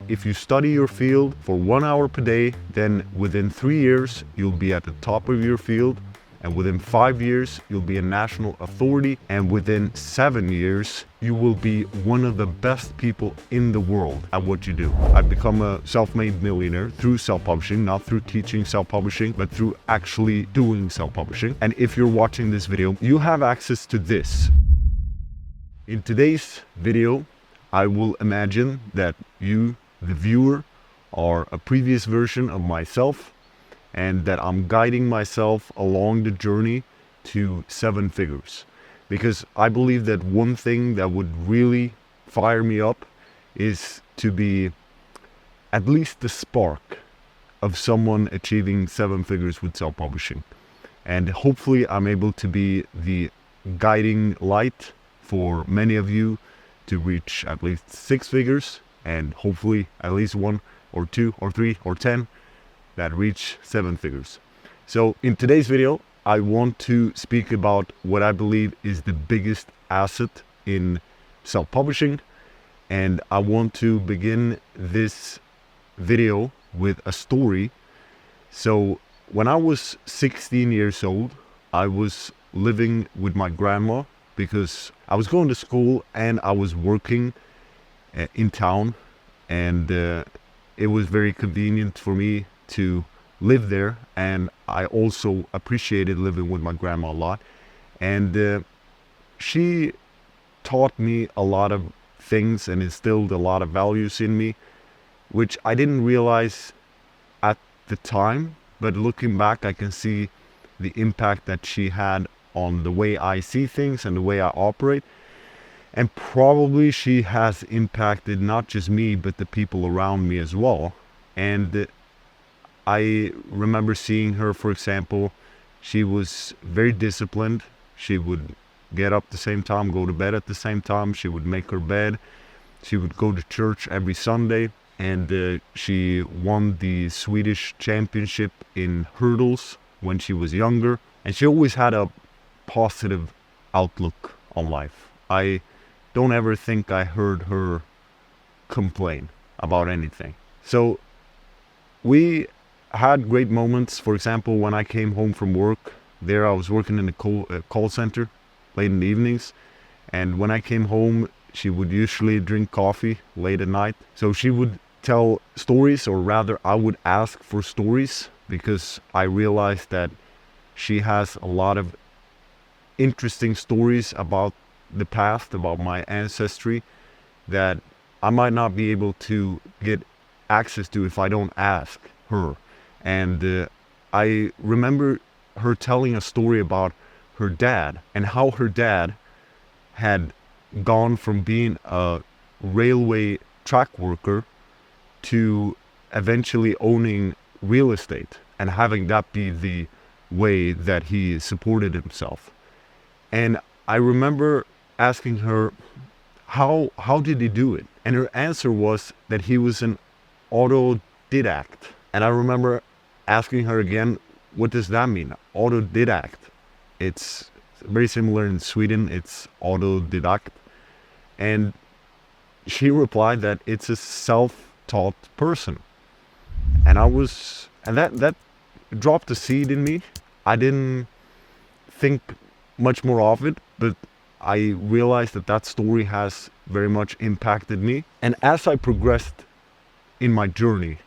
if you study your field for 1 hour per day, then within 3 years, you'll be at the top of your field. And within 5 years, you'll be a national authority. And within 7 years, you will be one of the best people in the world at what you do. I've become a self-made millionaire through self-publishing, not through teaching self-publishing, but through actually doing self-publishing. And if you're watching this video, you have access to this. In today's video, I will imagine that you, the viewer, are a previous version of myself, and that I'm guiding myself along the journey to 7 figures. Because I believe that one thing that would really fire me up is to be at least the spark of someone achieving 7 figures with self-publishing. And hopefully I'm able to be the guiding light for many of you to reach at least 6 figures, and hopefully at least 1 or 2 or 3 or 10 that reach 7 figures. So in today's video, I want to speak about what I believe is the biggest asset in self-publishing. And I want to begin this video with a story. So when I was 16 years old, I was living with my grandma because I was going to school and I was working in town, and it was very convenient for me to live there, and I also appreciated living with my grandma a lot. And she taught me a lot of things and instilled a lot of values in me, which I didn't realize at the time, but looking back I can see the impact that she had on the way I see things and the way I operate. And probably she has impacted not just me but the people around me as well. And I remember seeing her, for example, she was very disciplined. She would get up at the same time, go to bed at the same time. She would make her bed. She would go to church every Sunday. And she won the Swedish championship in hurdles when she was younger. And she always had a positive outlook on life. I don't ever think I heard her complain about anything. So we had great moments. For example, when I came home from work, there I was working in the call center late in the evenings, and when I came home she would usually drink coffee late at night. So she would tell stories, or rather I would ask for stories, because I realized that she has a lot of interesting stories about the past, about my ancestry, that I might not be able to get access to if I don't ask her. And I remember her telling a story about her dad, and how her dad had gone from being a railway track worker to eventually owning real estate and having that be the way that he supported himself. And I remember asking her, how did he do it? And her answer was that he was an autodidact. And I remember asking her again, what does that mean? Autodidact. It's very similar in Sweden, it's autodidact. And she replied that it's a self-taught person. And that dropped a seed in me. I didn't think much more of it, but I realized that story has very much impacted me. And as I progressed in my journey,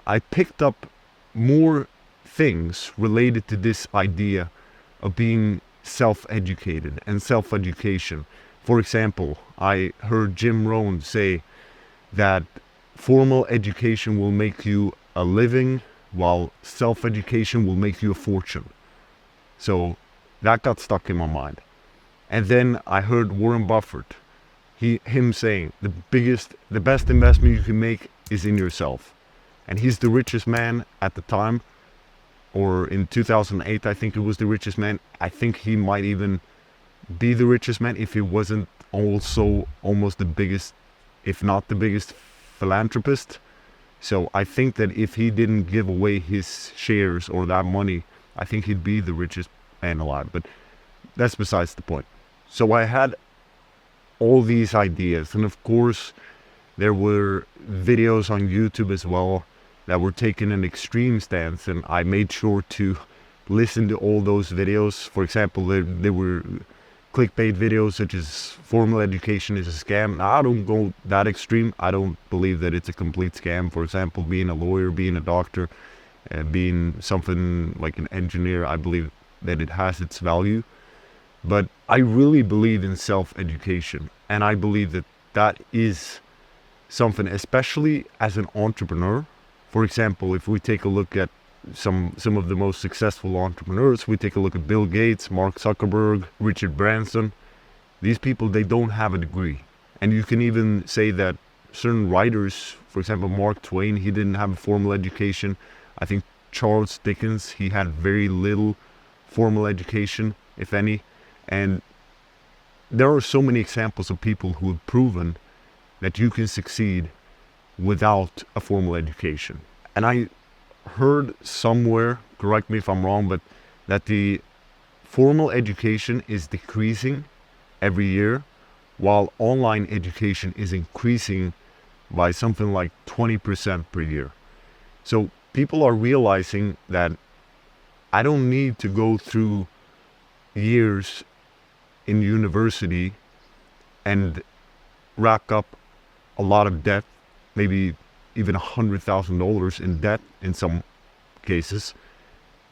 I picked up more things related to this idea of being self-educated and self-education. For example, I heard Jim Rohn say that formal education will make you a living, while self-education will make you a fortune. So that got stuck in my mind. And then I heard Warren Buffett, him saying the best investment you can make is in yourself. And he's the richest man at the time, or in 2008 I think it was the richest man. I think he might even be the richest man if he wasn't also almost the biggest, if not the biggest, philanthropist. So I think that if he didn't give away his shares or that money, I think he'd be the richest man alive. But that's besides the point. So I had all these ideas, and of course There were videos on YouTube as well that were taking an extreme stance, and I made sure to listen to all those videos. For example, there were clickbait videos such as formal education is a scam. Now, I don't go that extreme. I don't believe that it's a complete scam. For example, being a lawyer, being a doctor, being something like an engineer, I believe that it has its value. But I really believe in self-education, and I believe that that is something, especially as an entrepreneur. For example, if we take a look at some of the most successful entrepreneurs, we take a look at Bill Gates, Mark Zuckerberg, Richard Branson. These people, they don't have a degree. And you can even say that certain writers, for example, Mark Twain, he didn't have a formal education. I think Charles Dickens, he had very little formal education, if any. And there are so many examples of people who have proven that you can succeed without a formal education. And I heard somewhere, correct me if I'm wrong, but that the formal education is decreasing every year, while online education is increasing by something like 20% per year. So people are realizing that I don't need to go through years in university and rack up a lot of debt, maybe even $100,000 in debt in some cases.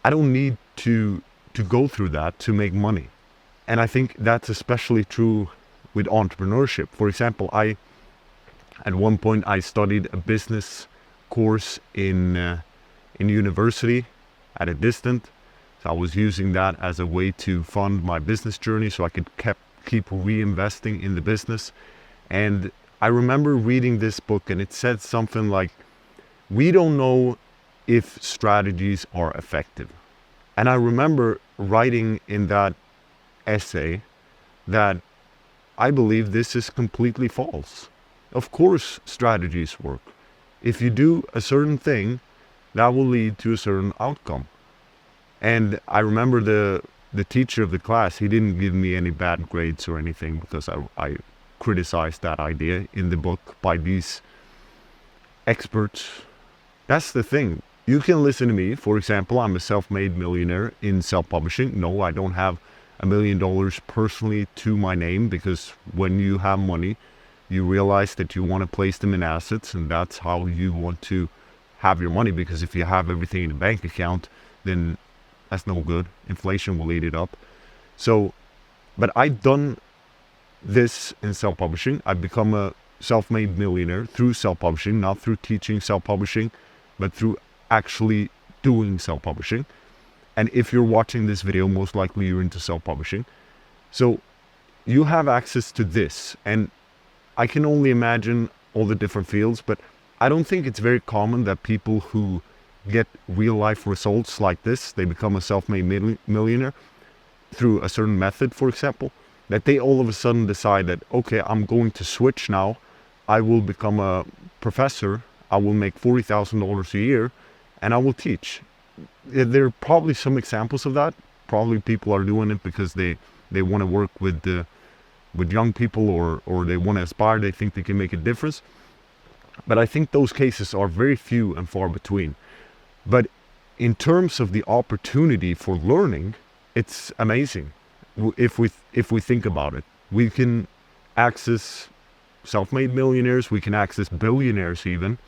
I don't need to go through that to make money. And I think that's especially true with entrepreneurship. For example, at one point I studied a business course in university at a distance. So I was using that as a way to fund my business journey so I could keep reinvesting in the business. And I remember reading this book, and it said something like, we don't know if strategies are effective. And I remember writing in that essay that I believe this is completely false. Of course strategies work. If you do a certain thing, that will lead to a certain outcome. And I remember the teacher of the class, he didn't give me any bad grades or anything because I criticized that idea in the book by these experts. That's the thing. You can listen to me. For example, I'm a self-made millionaire in self-publishing. No, I don't have $1 million personally to my name, because when you have money, you realize that you want to place them in assets, and that's how you want to have your money, because if you have everything in a bank account, then that's no good. Inflation will eat it up. So, but I've done this in self-publishing. I've become a self-made millionaire through self-publishing, not through teaching self-publishing, but through actually doing self-publishing. And if you're watching this video, most likely you're into self-publishing. So you have access to this. And I can only imagine all the different fields, but I don't think it's very common that people who get real life results like this, they become a self-made millionaire through a certain method, for example, that they all of a sudden decide that, okay, I'm going to switch now. I will become a professor. I will make $40,000 a year and I will teach. There are probably some examples of that. Probably people are doing it because they want to work with young people, or they want to aspire. They think they can make a difference. But I think those cases are very few and far between. But in terms of the opportunity for learning, it's amazing. If we think about it, we can access self-made millionaires. We can access billionaires even.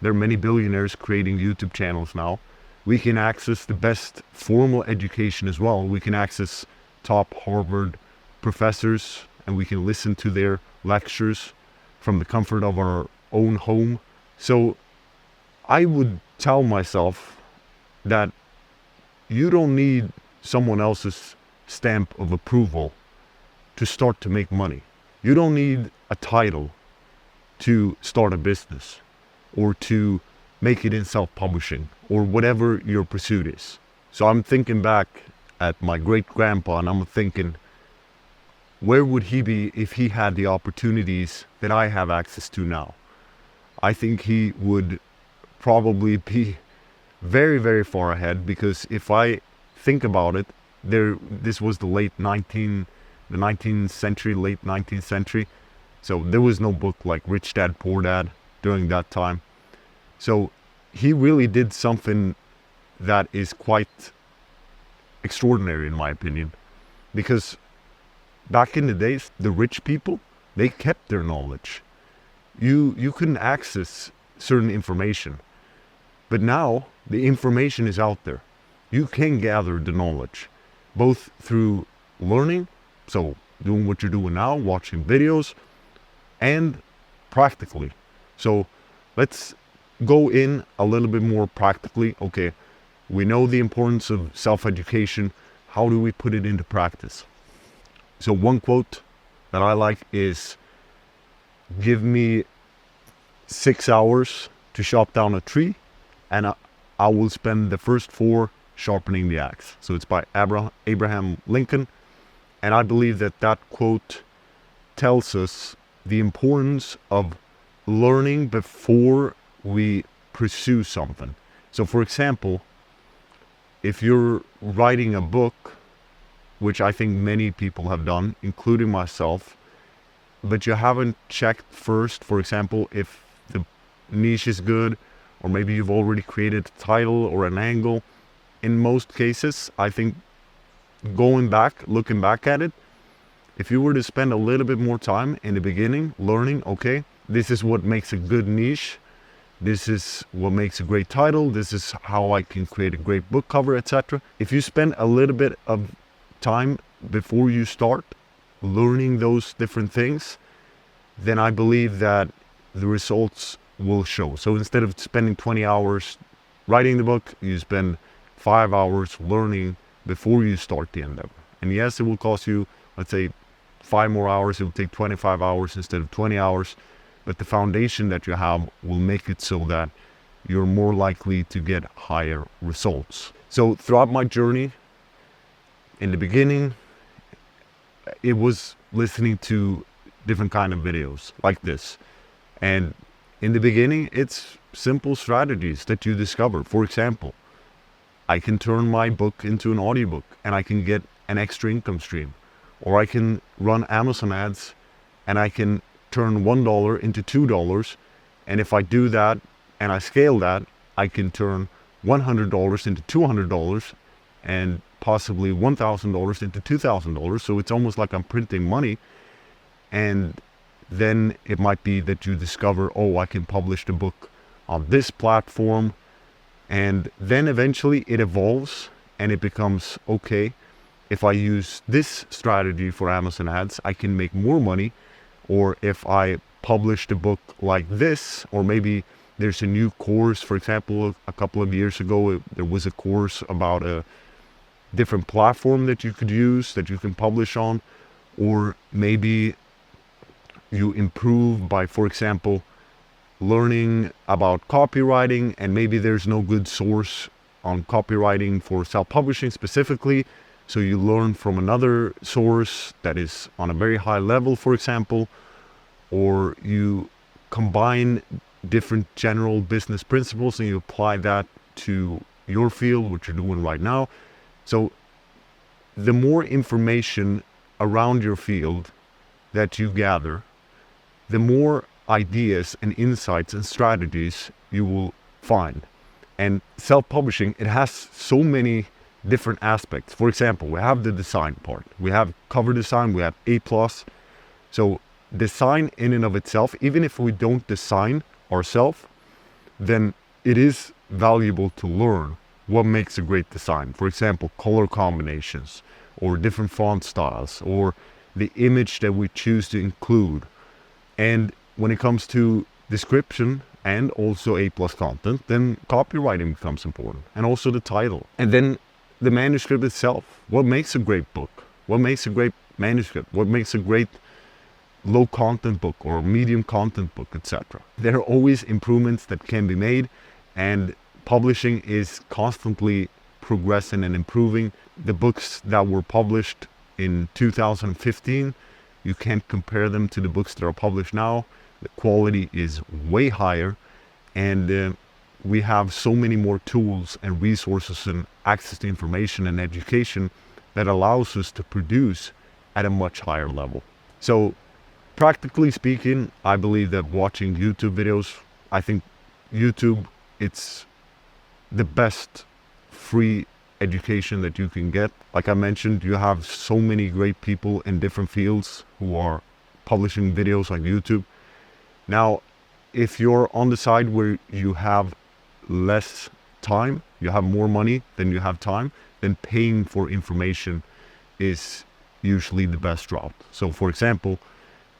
There are many billionaires creating YouTube channels now. We can access the best formal education as well. We can access top Harvard professors, and we can listen to their lectures from the comfort of our own home. So I would tell myself that you don't need someone else's stamp of approval to start to make money. You don't need a title to start a business or to make it in self-publishing or whatever your pursuit is. So I'm thinking back at my great-grandpa, and I'm thinking, where would he be if he had the opportunities that I have access to now? I think he would probably be very, very far ahead, because if I think about it, this was the late 19th century. So there was no book like Rich Dad, Poor Dad during that time. So he really did something that is quite extraordinary in my opinion, because back in the days, the rich people, they kept their knowledge. You couldn't access certain information, but now the information is out there. You can gather the knowledge, both through learning, so doing what you're doing now, watching videos, and practically. So let's go in a little bit more practically. Okay, we know the importance of self-education. How do we put it into practice? So one quote that I like is, give me 6 hours to chop down a tree, and I will spend the first 4 sharpening the axe. So it's by Abraham Lincoln. And I believe that that quote tells us the importance of learning before we pursue something. So for example, if you're writing a book, which I think many people have done, including myself, but you haven't checked first, for example, if the niche is good, or maybe you've already created a title or an angle. In most cases, I think looking back at it, if you were to spend a little bit more time in the beginning learning, okay, this is what makes a good niche, this is what makes a great title, this is how I can create a great book cover, etc. If you spend a little bit of time before you start learning those different things, then I believe that the results will show. So instead of spending 20 hours writing the book, you spend 5 hours learning before you start the endeavor. And yes, it will cost you, let's say, 5 more hours. It will take 25 hours instead of 20 hours. But the foundation that you have will make it so that you're more likely to get higher results. So throughout my journey, in the beginning, it was listening to different kind of videos like this. And in the beginning, it's simple strategies that you discover. For example, I can turn my book into an audiobook and I can get an extra income stream. Or I can run Amazon ads and I can turn $1 into $2. And if I do that and I scale that, I can turn $100 into $200 and possibly $1,000 into $2,000. So it's almost like I'm printing money. And then it might be that you discover, oh, I can publish the book on this platform. And then eventually it evolves and it becomes, okay, if I use this strategy for Amazon ads, I can make more money. Or if I publish the book like this, or maybe there's a new course. For example, a couple of years ago, there was a course about a different platform that you could use, that you can publish on. Or maybe you improve by, for example, learning about copywriting, and maybe there's no good source on copywriting for self-publishing specifically. So you learn from another source that is on a very high level, for example, or you combine different general business principles and you apply that to your field, what you're doing right now. So the more information around your field that you gather, the more ideas and insights and strategies you will find. And self-publishing, it has so many different aspects. For example, we have the design part. We have cover design, we have A+. So design in and of itself, even if we don't design ourselves, then it is valuable to learn what makes a great design. For example, color combinations, or different font styles, or the image that we choose to include. And when it comes to description and also A+ content, then copywriting becomes important, and also the title. And then the manuscript itself. What makes a great book? What makes a great manuscript? What makes a great low content book or medium content book, etc. There are always improvements that can be made, and publishing is constantly progressing and improving. The books that were published in 2015, you can't compare them to the books that are published now. The quality is way higher, and we have so many more tools and resources and access to information and education that allows us to produce at a much higher level. So Practically speaking, I believe that watching YouTube videos, I think YouTube, it's the best free education that you can get. Like I mentioned, you have so many great people in different fields who are publishing videos on YouTube. Now, if you're on the side where you have less time, you have more money than you have time, then paying for information is usually the best route. So for example,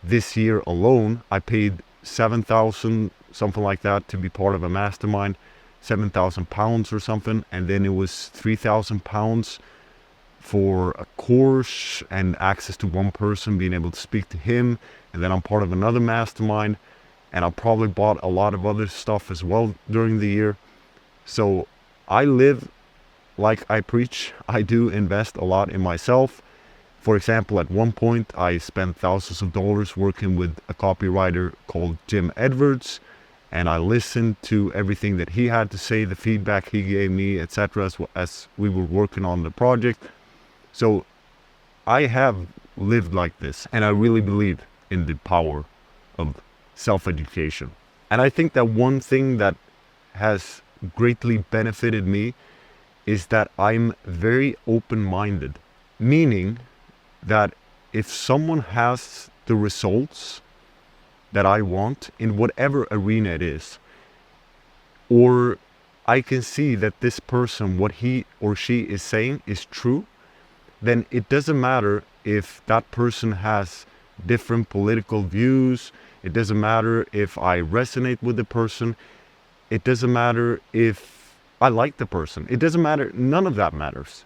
this year alone, I paid 7,000, something like that, to be part of a mastermind, 7,000 pounds or something. And then it was 3,000 pounds for a course and access to one person, being able to speak to him. And then I'm part of another mastermind, and I probably bought a lot of other stuff as well during the year. So I live like I preach. I do invest a lot in myself. For example, at one point I spent thousands of dollars working with a copywriter called Jim Edwards, and I listened to everything that he had to say, the feedback he gave me, etc., as we were working on the project. So I have lived like this, and I really believe in the power of self-education. And I think that one thing that has greatly benefited me is that I'm very open-minded, meaning that if someone has the results that I want in whatever arena it is, or I can see that this person, what he or she is saying is true, then it doesn't matter if that person has different political views. It doesn't matter if I resonate with the person. It doesn't matter if I like the person. It doesn't matter. None of that matters.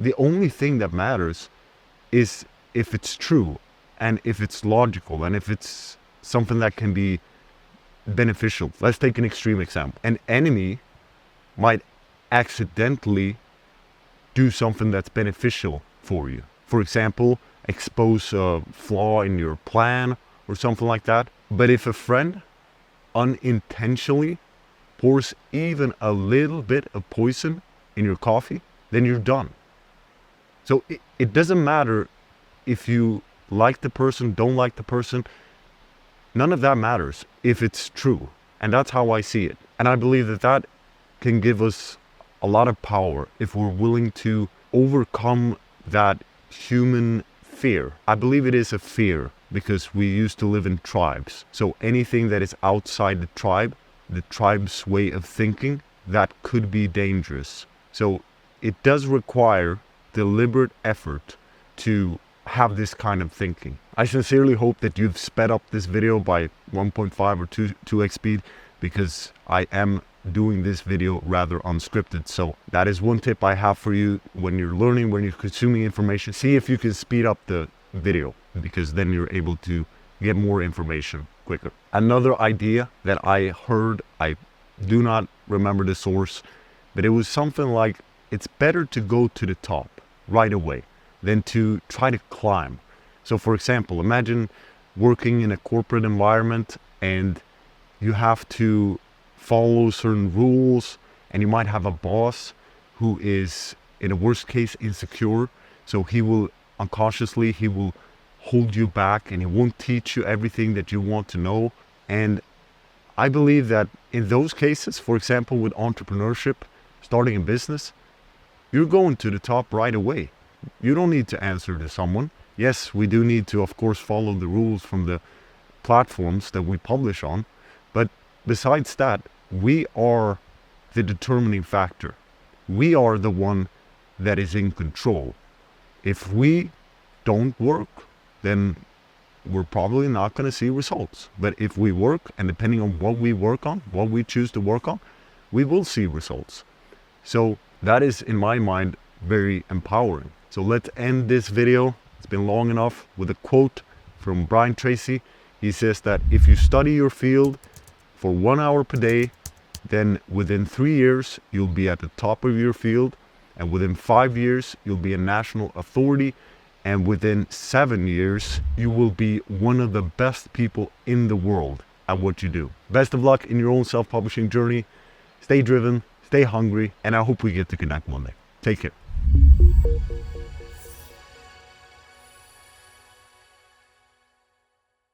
The only thing that matters is if it's true, and if it's logical, and if it's something that can be beneficial. Let's take an extreme example. An enemy might accidentally do something that's beneficial for you. For example, expose a flaw in your plan or something like that. But if a friend unintentionally pours even a little bit of poison in your coffee, then you're done. So it doesn't matter if you like the person, don't like the person. None of that matters if it's true. And that's how I see it. And I believe that that can give us a lot of power if we're willing to overcome that human fear. I believe it is a fear because we used to live in tribes. So anything that is outside the tribe's way of thinking, that could be dangerous. So it does require deliberate effort to have this kind of thinking. I sincerely hope that you've sped up this video by 1.5 or 2x speed, because I am doing this video rather unscripted. So that is one tip I have for you when you're learning, when you're consuming information. See if you can speed up the video, because then you're able to get more information quicker. Another idea that I heard, I do not remember the source, but it was something like, it's better to go to the top right away than to try to climb. So for example, imagine working in a corporate environment and you have to follow certain rules, and you might have a boss who is, in a worst case, insecure. So he will unconsciously, he will hold you back and he won't teach you everything that you want to know. And I believe that in those cases, for example, with entrepreneurship, starting a business, you're going to the top right away. You don't need to answer to someone. Yes, we do need to, of course, follow the rules from the platforms that we publish on. But besides that, we are the determining factor. We are the one that is in control. If we don't work, then we're probably not going to see results. But if we work, and depending on what we work on, what we choose to work on, we will see results. So that is, in my mind, very empowering. So let's end this video. It's been long enough with a quote from Brian Tracy. He says that if you study your field for 1 hour per day, then within 3 years, you'll be at the top of your field. And within 5 years, you'll be a national authority. And within 7 years, you will be one of the best people in the world at what you do. Best of luck in your own self-publishing journey. Stay driven, stay hungry, and I hope we get to connect one day. Take care.